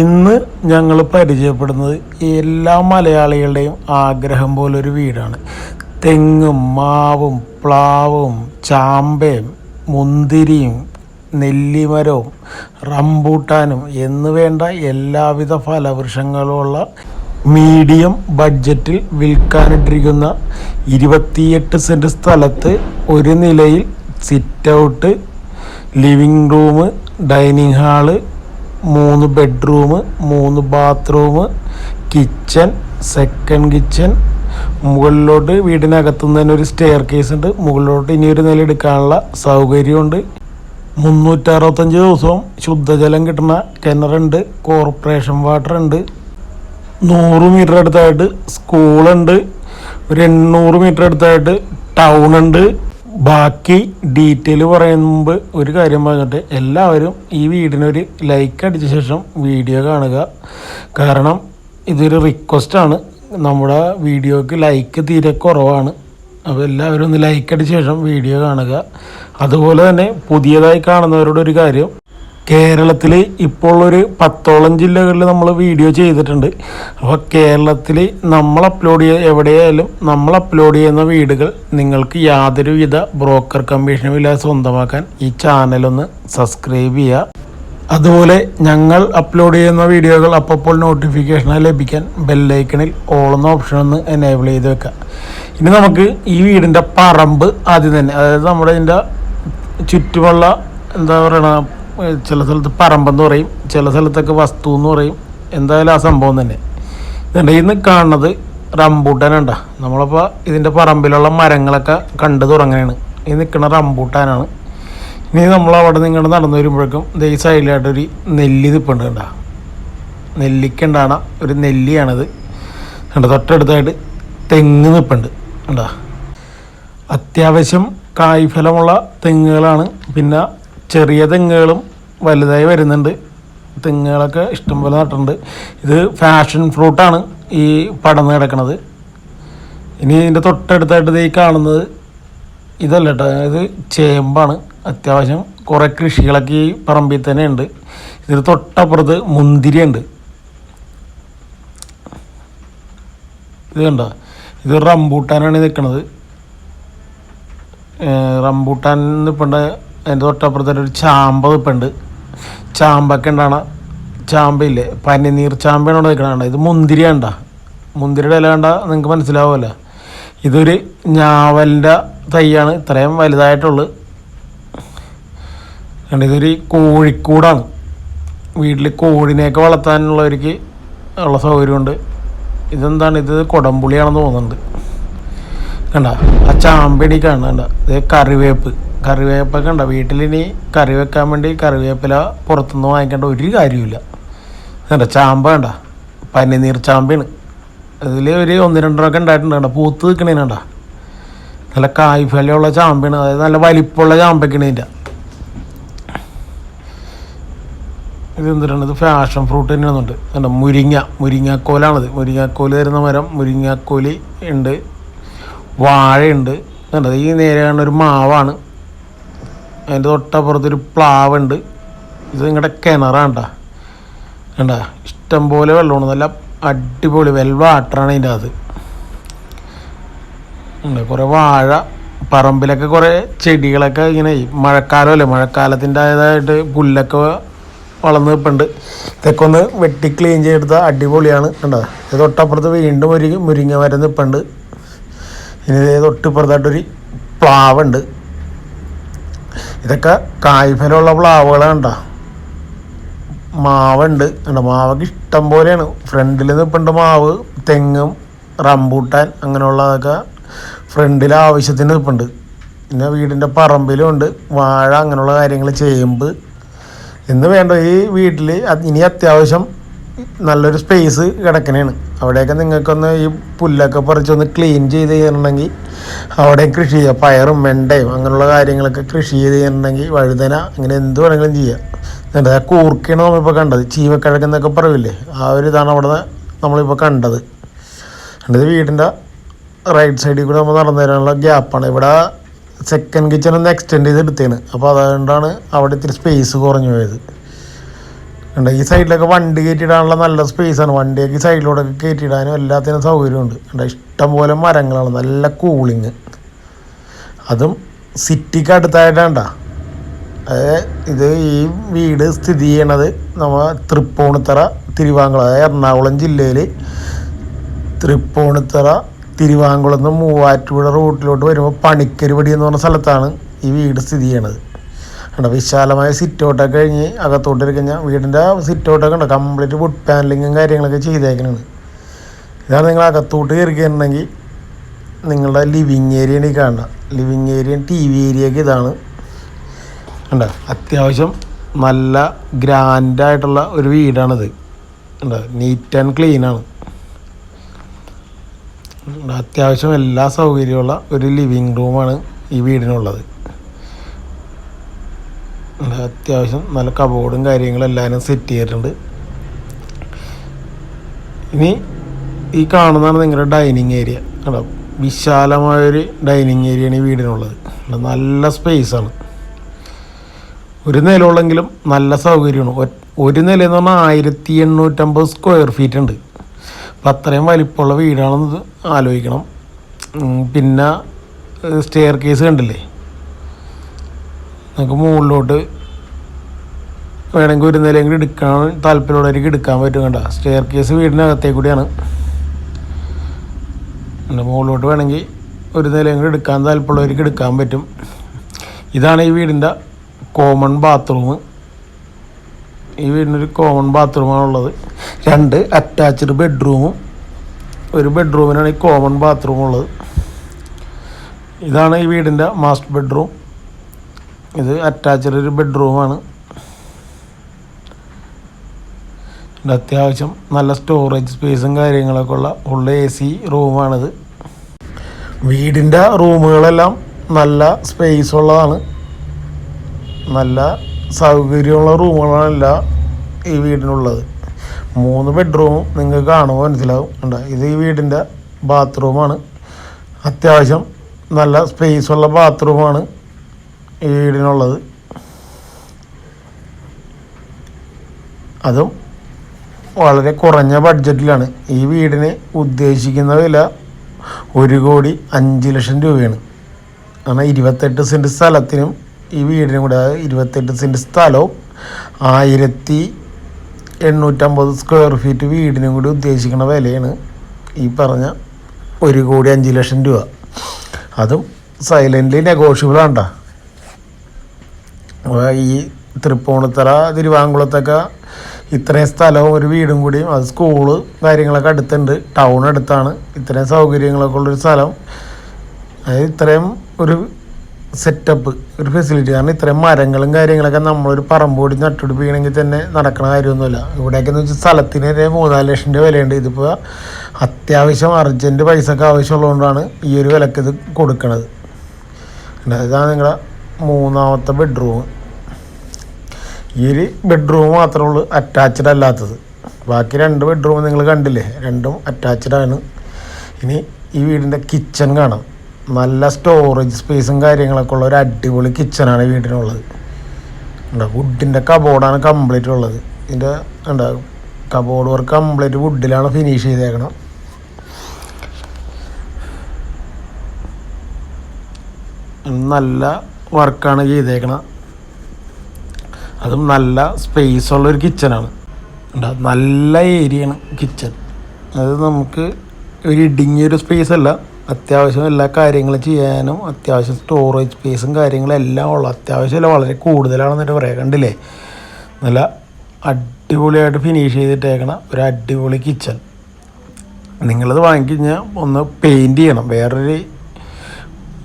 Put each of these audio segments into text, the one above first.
ഇന്ന് ഞങ്ങൾ പരിചയപ്പെടുന്നത് എല്ലാ മലയാളികളുടെയും ആഗ്രഹം പോലൊരു വീടാണ്. തെങ്ങും മാവും പ്ലാവും ചാമ്പയും മുന്തിരിയും നെല്ലിമരവും റംബൂട്ടാനും എന്ന് വേണ്ട എല്ലാവിധ ഫലവൃക്ഷങ്ങളുമുള്ള മീഡിയം ബഡ്ജറ്റിൽ വിൽക്കാനിട്ടിരിക്കുന്ന 28 സെൻറ്റ് സ്ഥലത്ത് ഒരു നിലയിൽ sit out, living room, dining hall, 3 bedroom, 3 bathroom, kitchen, second kitchen, മുകളിലോട്ട് വീടിനകത്തുനിന്ന് തന്നെ ഒരു സ്റ്റെയർ കേസ് ഉണ്ട്. മുകളിലോട്ട് ഇനിയൊരു നില എടുക്കാനുള്ള സൗകര്യമുണ്ട്. 365 ദിവസവും ശുദ്ധജലം കിട്ടുന്ന കിണറുണ്ട്. കോർപ്പറേഷൻ വാട്ടർ ഉണ്ട്. 100 മീറ്റർ അടുത്തായിട്ട് സ്കൂളുണ്ട്. ഒരു 800 മീറ്റർ അടുത്തായിട്ട് ടൗൺ ഉണ്ട്. ബാക്കി ഡീറ്റെയിൽ പറയുന്ന മുമ്പ് ഒരു കാര്യം പറഞ്ഞിട്ട് എല്ലാവരും ഈ വീടിനൊരു ലൈക്ക് അടിച്ച ശേഷം വീഡിയോ കാണുക. കാരണം ഇതൊരു റിക്വസ്റ്റാണ്. നമ്മുടെ വീഡിയോക്ക് ലൈക്ക് തീരെ കുറവാണ്. അപ്പോൾ എല്ലാവരും ഒന്ന് ലൈക്ക് അടിച്ച ശേഷം വീഡിയോ കാണുക. അതുപോലെ തന്നെ പുതിയതായി കാണുന്നവരോടൊരു കാര്യം, കേരളത്തിൽ ഇപ്പോൾ ഒരു 10ഓളം ജില്ലകളിൽ നമ്മൾ വീഡിയോ ചെയ്തിട്ടുണ്ട്. അപ്പോൾ കേരളത്തിൽ നമ്മൾ എവിടെയായാലും നമ്മൾ അപ്ലോഡ് ചെയ്യുന്ന വീടുകൾ നിങ്ങൾക്ക് യാതൊരുവിധ ബ്രോക്കർ കമ്മീഷനും ഇല്ലാതെ സ്വന്തമാക്കാൻ ഈ ചാനലൊന്ന് സബ്സ്ക്രൈബ് ചെയ്യുക. അതുപോലെ ഞങ്ങൾ അപ്ലോഡ് ചെയ്യുന്ന വീഡിയോകൾ അപ്പോൾ നോട്ടിഫിക്കേഷനായി ലഭിക്കാൻ ബെല്ലൈക്കണിൽ ഓൾ എന്ന ഓപ്ഷൻ ഒന്ന് എനേബിൾ ചെയ്ത് വെക്കുക. ഇനി നമുക്ക് ഈ വീടിൻ്റെ പറമ്പ് ആദ്യം തന്നെ, അതായത് നമ്മുടെ ഇതിൻ്റെ ചുറ്റുമുള്ള എന്താ പറയണ, ചില സ്ഥലത്ത് പറമ്പെന്ന് പറയും, ചില സ്ഥലത്തൊക്കെ വസ്തു എന്ന് പറയും. എന്തായാലും ആ സംഭവം തന്നെ ഇതുണ്ട്. ഇന്ന് കാണുന്നത് റംബൂട്ടാനുണ്ട. നമ്മളിപ്പോൾ ഇതിൻ്റെ പറമ്പിലുള്ള മരങ്ങളൊക്കെ കണ്ടു തുടങ്ങുകയാണ്. ഈ നിൽക്കുന്ന റംബൂട്ടാനാണ്. ഇനി നമ്മൾ അവിടെ നിന്ന് ഇങ്ങോട്ട് നടന്നു വരുമ്പോഴേക്കും ഈ സൈഡിലായിട്ടൊരു നെല്ലി നിൽപ്പുണ്ട്. കണ്ട, നെല്ലിക്കുണ്ടാണ് ഒരു നെല്ലിയാണിത്. കണ്ട, തൊട്ടടുത്തായിട്ട് തെങ്ങ് നിൽപ്പുണ്ട്. കണ്ട, അത്യാവശ്യം കായ്ഫലമുള്ള തെങ്ങുകളാണ്. പിന്നെ ചെറിയ തെങ്ങുകളും വലുതായി വരുന്നുണ്ട്. തെങ്ങുകളൊക്കെ ഇഷ്ടംപോലെ നട്ടിട്ടുണ്ട്. ഇത് ഫാഷൻ ഫ്രൂട്ടാണ് ഈ പടന്ന് കിടക്കുന്നത്. ഇനി ഇതിൻ്റെ തൊട്ടടുത്തായിട്ട് ഈ കാണുന്നത് ഇതല്ല കേട്ടോ, ഇത് ചേമ്പാണ്. അത്യാവശ്യം കുറേ കൃഷികളൊക്കെ ഈ പറമ്പിൽ തന്നെ ഉണ്ട്. ഇതിന് തൊട്ടപ്പുറത്ത് മുന്തിരി ഉണ്ട്. ഇത് കണ്ടോ, ഇത് റംബൂട്ടാനാണ് നിൽക്കുന്നത്. റംബൂട്ടാൻ നിൽപ്പുണ്ട്. അതിൻ്റെ തൊട്ടപ്പുറത്തായിട്ട് ഒരു ചാമ്പ നിൽപ്പുണ്ട്. ചാമ്പൊക്കെ ഉണ്ടാണ്. ചാമ്പയില്ലേ, പനിനീർ ചാമ്പയാണ് നിൽക്കണ. ഇത് മുന്തിരി കണ്ട, മുന്തിരിയുടെ ഇല കണ്ട നിങ്ങൾക്ക് മനസ്സിലാവുമല്ലോ. ഇതൊരു ഞാവലിൻ്റെ തൈയാണ്. ഇത്രയും വലുതായിട്ടുള്ളു. കണ്ട, ഇതൊരു കോഴിക്കൂടാണ്. വീട്ടിൽ കോഴിനെയൊക്കെ വളർത്താനുള്ളവർക്ക് ഉള്ള സൗകര്യമുണ്ട്. ഇതെന്താണ്, ഇത് കുടംപുളിയാണെന്ന് തോന്നുന്നുണ്ട്. കണ്ട, ആ ചാമ്പടി കാണണ്ട. ഇത് കറിവേപ്പൊക്കെ ഉണ്ടോ വീട്ടിലിനി കറി വെക്കാൻ വേണ്ടി. കറിവേപ്പില പുറത്തുനിന്ന് വാങ്ങിക്കേണ്ട ഒരു കാര്യമില്ല. കണ്ട, ചാമ്പ കണ്ട, പനിനീർ ചാമ്പയാണ്. അതിൽ ഒരു 1-2 ഉണ്ടായിട്ടുണ്ട്. കണ്ട, പൂത്ത് നിൽക്കണേണ്ട. നല്ല കായ്ഫലമുള്ള ചാമ്പയാണ്. അതായത് നല്ല വലിപ്പമുള്ള ചാമ്പയ്ക്കാണ് ഇതിൻ്റെ. ഇതെന്തിനാണ്, ഇത് ഫാഷൻ ഫ്രൂട്ട് തന്നെയാണെന്നുണ്ട്. കണ്ട, മുരിങ്ങാക്കോലാണിത്. മുരിങ്ങാക്കോല് തരുന്ന മരം. മുരിങ്ങാക്കോല് ഉണ്ട്. വാഴയുണ്ട്. കണ്ടത് ഈ നേരെ കാണുന്ന ഒരു മാവാണ്. അതിൻ്റെ തൊട്ടപ്പുറത്തൊരു പ്ലാവുണ്ട്. ഇത് നിങ്ങളുടെ കിണറാണ് കേട്ടോ. കണ്ട, ഇഷ്ടംപോലെ വെള്ളമാണ്. നല്ല അടിപൊളി വാട്ടറാണ് ഇതിൻ്റെ അത്. ഉണ്ട് കുറേ വാഴ. പറമ്പിലൊക്കെ കുറേ ചെടികളൊക്കെ ഇങ്ങനെ മഴക്കാലമല്ലേ, മഴക്കാലത്തിൻ്റേതായിട്ട് പുല്ലൊക്കെ വളർന്ന് നിൽപ്പുണ്ട്. ഇതൊക്കെ ഒന്ന് വെട്ടി ക്ലീൻ ചെയ്തെടുത്താൽ അടിപൊളിയാണ്. കണ്ടോ, ഇത് തൊട്ടപ്പുറത്ത് വീണ്ടും ഒരു മുരിങ്ങ മരം നിൽപ്പുണ്ട്. ഇനി തൊട്ടിപ്പുറത്തായിട്ടൊരു പ്ലാവുണ്ട്. ഇതൊക്കെ കായ്ഫലമുള്ള പ്ലാവുകളാണ് കേട്ടോ. മാവുണ്ട്. കണ്ടോ, മാവൊക്കെ ഇഷ്ടം പോലെയാണ്. ഫ്രണ്ടിൽ നിൽപ്പുണ്ട് മാവ്, തെങ്ങും റംബൂട്ടാൻ അങ്ങനെയുള്ളതൊക്കെ ഫ്രണ്ടിൽ ആവശ്യത്തിന് നിൽപ്പുണ്ട്. പിന്നെ വീടിൻ്റെ പറമ്പിലും ഉണ്ട് വാഴ, അങ്ങനെയുള്ള കാര്യങ്ങൾ, ചേമ്പ് എന്ന് വേണ്ട. ഈ വീട്ടിൽ ഇനി അത്യാവശ്യം നല്ലൊരു സ്പേസ് കിടക്കണേണ്. അവിടെയൊക്കെ നിങ്ങൾക്കൊന്ന് ഈ പുല്ലൊക്കെ പറിച്ചൊന്ന് ക്ലീൻ ചെയ്ത് ചെയ്തിട്ടുണ്ടെങ്കിൽ അവിടെ കൃഷി ചെയ്യുക. പയറും വെണ്ടയും അങ്ങനെയുള്ള കാര്യങ്ങളൊക്കെ കൃഷി ചെയ്ത് ചെയ്തിട്ടുണ്ടെങ്കിൽ, വഴുതന, അങ്ങനെ എന്ത് വേണമെങ്കിലും ചെയ്യാം. എന്നിട്ട് ആ കൂർക്കയാണ് നമ്മളിപ്പോൾ കണ്ടത്. ചീവക്കിഴക്കെന്നൊക്കെ പറയില്ലേ, ആ ഒരു ഇതാണ് അവിടെ നമ്മളിപ്പോൾ കണ്ടത്. എന്നിട്ട് വീടിൻ്റെ റൈറ്റ് സൈഡിൽ കൂടെ നമ്മൾ നടന്നു തരാനുള്ള ഗ്യാപ്പാണ്. ഇവിടെ സെക്കൻഡ് കിച്ചൺ ഒന്ന് എക്സ്റ്റെൻഡ് ചെയ്ത് എടുത്തേണ്. അപ്പോൾ അതുകൊണ്ടാണ് അവിടെ ഇത്തിരി സ്പേസ് കുറഞ്ഞു പോയത്. ഉണ്ട്. ഈ സൈഡിലൊക്കെ വണ്ടി കയറ്റിയിടാനുള്ള നല്ല സ്പേസാണ്. വണ്ടിയൊക്കെ ഈ സൈഡിലൂടെയൊക്കെ കയറ്റിയിടാനും എല്ലാത്തിനും സൗകര്യമുണ്ട്. ഉണ്ട്, ഇഷ്ടംപോലെ മരങ്ങളാണ്, നല്ല കൂളിങ്. അതും സിറ്റിക്ക് അടുത്തായിട്ടാണ്ട. ഇത് ഈ വീട് സ്ഥിതി ചെയ്യണത് നമ്മൾ തൃപ്പൂണിത്തറ തിരുവാങ്കുളം, അതായത് എറണാകുളം ജില്ലയിൽ തൃപ്പൂണിത്തറ തിരുവാങ്കുളം നിന്ന് മൂവാറ്റുപുഴ റൂട്ടിലോട്ട് വരുമ്പോൾ പണിക്കരുപടി എന്ന് പറഞ്ഞ സ്ഥലത്താണ് ഈ വീട് സ്ഥിതി ചെയ്യണത്. ഉണ്ട്, വിശാലമായ സിറ്റൗട്ടൊക്കെ കഴിഞ്ഞ് അകത്തോട്ട് കഴിഞ്ഞാൽ വീടിൻ്റെ സിറ്റൗട്ടൊക്കെ ഉണ്ട്, കംപ്ലീറ്റ് വുഡ് പാനലിങ്ങും കാര്യങ്ങളൊക്കെ ചെയ്തേക്കണാണ്. ഇതാണ് നിങ്ങൾ അകത്തോട്ട് കയറിയിട്ടുണ്ടെങ്കിൽ നിങ്ങളുടെ ലിവിങ് ഏരിയയാണ് ഈ കാണുന്നത്. ലിവിങ് ഏരിയയും ടി വി ഏരിയയൊക്കെ ഇതാണ്. ഉണ്ട്, അത്യാവശ്യം നല്ല ഗ്രാൻഡായിട്ടുള്ള ഒരു വീടാണിത്. ഉണ്ട്, നീറ്റ് ആൻഡ് ക്ലീനാണ്. അത്യാവശ്യം എല്ലാ സൗകര്യമുള്ള ഒരു ലിവിങ് റൂമാണ് ഈ വീടിനുള്ളത്. അത്യാവശ്യം നല്ല കബോർഡും കാര്യങ്ങളും എല്ലാവരും സെറ്റ് ചെയ്തിട്ടുണ്ട്. ഇനി ഈ കാണുന്നതാണ് നിങ്ങളുടെ ഡൈനിങ് ഏരിയ. കേട്ടോ, വിശാലമായൊരു ഡൈനിങ് ഏരിയയാണ് ഈ വീടിനുള്ളത്. നല്ല സ്പേസാണ്. ഒരു നിലയുള്ളെങ്കിലും നല്ല സൗകര്യമാണ്. ഒരു നിലയെന്ന് പറഞ്ഞാൽ 1850 സ്ക്വയർ ഫീറ്റ് ഉണ്ട്. അപ്പം അത്രയും വലിപ്പമുള്ള വീടാണെന്ന് ആലോചിക്കണം. പിന്നെ സ്റ്റെയർ കേസ് കണ്ടില്ലേ, നമുക്ക് മുകളിലോട്ട് വേണമെങ്കിൽ ഒരു നിലയെങ്കിലും എടുക്കാൻ താല്പര്യമുള്ളവർക്ക് എടുക്കാൻ പറ്റും. കണ്ട, സ്റ്റെയർ കേസ് വീടിനകത്തേക്ക് കൂടിയാണ്. മുകളിലോട്ട് വേണമെങ്കിൽ ഒരു നിലയെങ്കിലും എടുക്കാൻ താല്പര്യമുള്ളവർക്ക് എടുക്കാൻ പറ്റും. ഇതാണ് ഈ വീടിൻ്റെ കോമൺ ബാത്റൂം. ഈ വീടിനൊരു കോമൺ ബാത്റൂമാണുള്ളത്. 2 അറ്റാച്ച്ഡ് ബെഡ്റൂമും ഒരു ബെഡ്റൂമിനാണ് ഈ കോമൺ ബാത്റൂം ഉള്ളത്. ഇതാണ് ഈ വീടിൻ്റെ മാസ്റ്റർ ബെഡ്റൂം. ഇത് അറ്റാച്ച്ഡ് ഒരു ബെഡ്റൂമാണ്. അത്യാവശ്യം നല്ല സ്റ്റോറേജ് സ്പേസും കാര്യങ്ങളൊക്കെ ഉള്ള ഫുൾ AC റൂമാണിത്. വീടിൻ്റെ റൂമുകളെല്ലാം നല്ല സ്പേസ് ഉള്ളതാണ്. നല്ല സൗകര്യമുള്ള റൂമുകളല്ല ഈ വീടിനുള്ളത്. 3 ബെഡ്റൂമും നിങ്ങൾക്ക് കാണുമ്പോൾ മനസ്സിലാവും. ഉണ്ട്, ഇത് ഈ വീടിൻ്റെ ബാത്റൂമാണ്. അത്യാവശ്യം നല്ല സ്പേസുള്ള ബാത്റൂമാണ് ഈ വീടിനുള്ളത്. അതും വളരെ കുറഞ്ഞ ബഡ്ജറ്റിലാണ്. ഈ വീടിന് ഉദ്ദേശിക്കുന്ന വില 1,05,00,000 രൂപയാണ്. കാരണം 28 സെൻറ്റ് സ്ഥലത്തിനും ഈ വീടിനും കൂടെ, 28 സെൻറ്റ് സ്ഥലവും 1850 സ്ക്വയർ ഫീറ്റ് വീടിനും കൂടി ഉദ്ദേശിക്കുന്ന വിലയാണ് ഈ പറഞ്ഞ 1,05,00,000 രൂപ. അതും സൈലൻ്റ്ലി നെഗോഷ്യബിൾ ആണ്. ഈ തൃപ്പൂണിത്തറ തിരുവാങ്കുളത്തൊക്കെ ഇത്രയും സ്ഥലവും ഒരു വീടും കൂടിയും, അത് സ്കൂള് കാര്യങ്ങളൊക്കെ അടുത്തുണ്ട്, ടൗൺ അടുത്താണ്, ഇത്രയും സൗകര്യങ്ങളൊക്കെ ഉള്ളൊരു സ്ഥലം, അതായത് ഇത്രയും ഒരു സെറ്റപ്പ്, ഒരു ഫെസിലിറ്റി. കാരണം ഇത്രയും മരങ്ങളും കാര്യങ്ങളൊക്കെ നമ്മളൊരു പറമ്പ് കൂടി നട്ടുപിടിപ്പിക്കണമെങ്കിൽ തന്നെ നടക്കുന്ന കാര്യമൊന്നുമില്ല. ഇവിടെയൊക്കെയെന്ന് വെച്ചാൽ സ്ഥലത്തിന് 3-4 ലക്ഷം രൂപ വിലയുണ്ട്. ഇതിപ്പോൾ അത്യാവശ്യം അർജൻറ്റ് പൈസക്ക് ആവശ്യമുള്ളതുകൊണ്ടാണ് ഈ ഒരു വിലക്ക് ഇത് കൊടുക്കുന്നത്. ഇതാണ് നിങ്ങളുടെ 3ാമത്തെ ബെഡ്റൂം. ഈ ഒരു ബെഡ്റൂം മാത്രമേ ഉള്ളൂ അറ്റാച്ച്ഡ് അല്ലാത്തത്. ബാക്കി 2 ബെഡ്റൂം നിങ്ങൾ കണ്ടില്ലേ, രണ്ടും അറ്റാച്ച്ഡാണ്. ഇനി ഈ വീടിൻ്റെ കിച്ചൺ കാണാം. നല്ല സ്റ്റോറേജ് സ്പേസും കാര്യങ്ങളൊക്കെ ഉള്ള ഒരു അടിപൊളി കിച്ചണാണ് ഈ വീടിനുള്ളത്. വുഡിൻ്റെ കബോർഡാണ് കംപ്ലീറ്റ് ഉള്ളത്. ഇതിൻ്റെ കബോർഡ് വർക്ക് കംപ്ലീറ്റ് വുഡിലാണ് ഫിനിഷ് ചെയ്തേക്കണം. നല്ല വർക്കാണ് ചെയ്തേക്കണം. അതും നല്ല സ്പേസ് ഉള്ളൊരു കിച്ചണാണ്. നല്ല ഏരിയയാണ് കിച്ചൺ. അത് നമുക്ക് ഒരു ഇടുങ്ങിയൊരു സ്പേസ് അല്ല, അത്യാവശ്യം എല്ലാ കാര്യങ്ങളും ചെയ്യാനും അത്യാവശ്യം സ്റ്റോറേജ് സ്പേസും കാര്യങ്ങളും എല്ലാം ഉള്ള, അത്യാവശ്യമല്ല വളരെ കൂടുതലാണെന്നിട്ട് പറയാം. കണ്ടില്ലേ, നല്ല അടിപൊളിയായിട്ട് ഫിനിഷ് ചെയ്തിട്ടേക്കണ ഒരു അടിപൊളി കിച്ചൺ. നിങ്ങളത് വാങ്ങിക്കഴിഞ്ഞാൽ ഒന്ന് പെയിൻറ്റ് ചെയ്യണം. വേറൊരു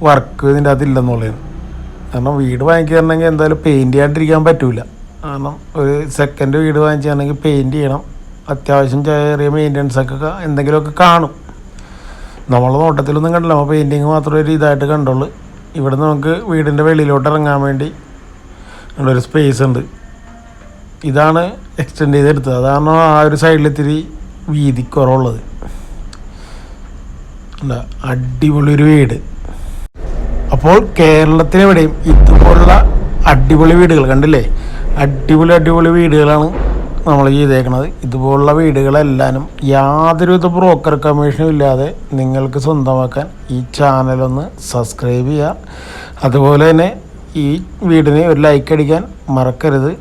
വർക്ക് ഇതിൻ്റെ അകത്തില്ലെന്നുള്ളതാണ്. കാരണം വീട് വാങ്ങിക്കുകയാണെങ്കിൽ എന്തായാലും പെയിൻറ്റ് ചെയ്യാണ്ടിരിക്കാൻ പറ്റില്ല. കാരണം ഒരു സെക്കൻഡ് വീട് വാങ്ങിക്കുകയാണെങ്കിൽ പെയിൻറ്റ് ചെയ്യണം. അത്യാവശ്യം ചെറിയ മെയിൻ്റനൻസൊക്കെ എന്തെങ്കിലുമൊക്കെ കാണും. നമ്മളെ നോട്ടത്തിലൊന്നും കണ്ടില്ല, നമ്മൾ പെയിൻറ്റിങ് മാത്രമേ ഒരു ഇതായിട്ട് കണ്ടുള്ളൂ. ഇവിടെ നമുക്ക് വീടിൻ്റെ വെളിയിലോട്ട് ഇറങ്ങാൻ വേണ്ടി ഉള്ളൊരു സ്പേസ് ഉണ്ട്. ഇതാണ് എക്സ്റ്റെൻഡ് ചെയ്തെടുത്തത്. അതാണ് ആ ഒരു സൈഡിൽ ഇത്തിരി വീതി കുറവുള്ളത്. അടിപൊളി ഒരു വീട്. അപ്പോൾ കേരളത്തിലെവിടെയും ഇതുപോലുള്ള അടിപൊളി വീടുകൾ കണ്ടില്ലേ, അടിപൊളി വീടുകളാണ് നമ്മൾ ചെയ്തേക്കണത്. ഇതുപോലുള്ള വീടുകളെല്ലാനും യാതൊരുവിധ ബ്രോക്കർ കമ്മീഷനും ഇല്ലാതെ നിങ്ങൾക്ക് സ്വന്തമാക്കാൻ ഈ ചാനലൊന്ന് സബ്സ്ക്രൈബ് ചെയ്യുക. അതുപോലെ തന്നെ ഈ വീടിന് ഒരു ലൈക്ക് അടിക്കാൻ മറക്കരുത്.